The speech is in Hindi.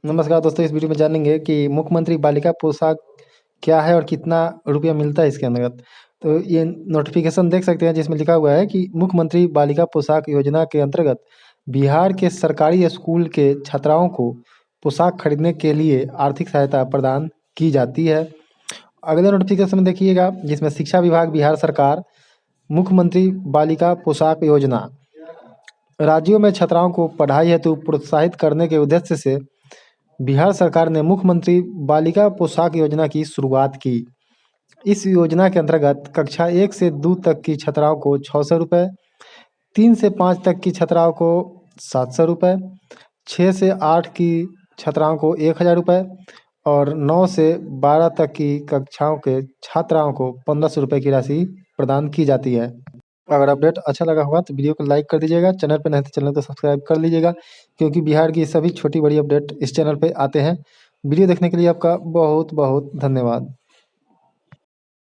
नमस्कार दोस्तों, इस वीडियो में जानेंगे कि मुख्यमंत्री बालिका पोशाक क्या है और कितना रुपया मिलता है इसके अंतर्गत। तो ये नोटिफिकेशन देख सकते हैं जिसमें लिखा हुआ है कि मुख्यमंत्री बालिका पोशाक योजना के अंतर्गत बिहार के सरकारी स्कूल के छात्राओं को पोशाक खरीदने के लिए आर्थिक सहायता प्रदान की जाती है। अगले नोटिफिकेशन में देखिएगा जिसमें शिक्षा विभाग बिहार सरकार मुख्यमंत्री बालिका पोशाक योजना राज्यों में छात्राओं को पढ़ाई हेतु प्रोत्साहित करने के उद्देश्य से बिहार सरकार ने मुख्यमंत्री बालिका पोशाक योजना की शुरुआत की। इस योजना के अंतर्गत कक्षा 1 से 2 तक की छात्राओं को 600 रुपये, 3 से 5 तक की छात्राओं को 700 रुपये, 6 से 8 की छात्राओं को 1000 रुपये और 9 से 12 तक की कक्षाओं के छात्राओं को 1500 रुपये की राशि प्रदान की जाती है। अगर अपडेट अच्छा लगा होगा तो वीडियो को लाइक कर दीजिएगा, चैनल पर नए तो चैनल को सब्सक्राइब कर लीजिएगा, क्योंकि बिहार की सभी छोटी बड़ी अपडेट इस चैनल पे आते हैं। वीडियो देखने के लिए आपका बहुत बहुत धन्यवाद।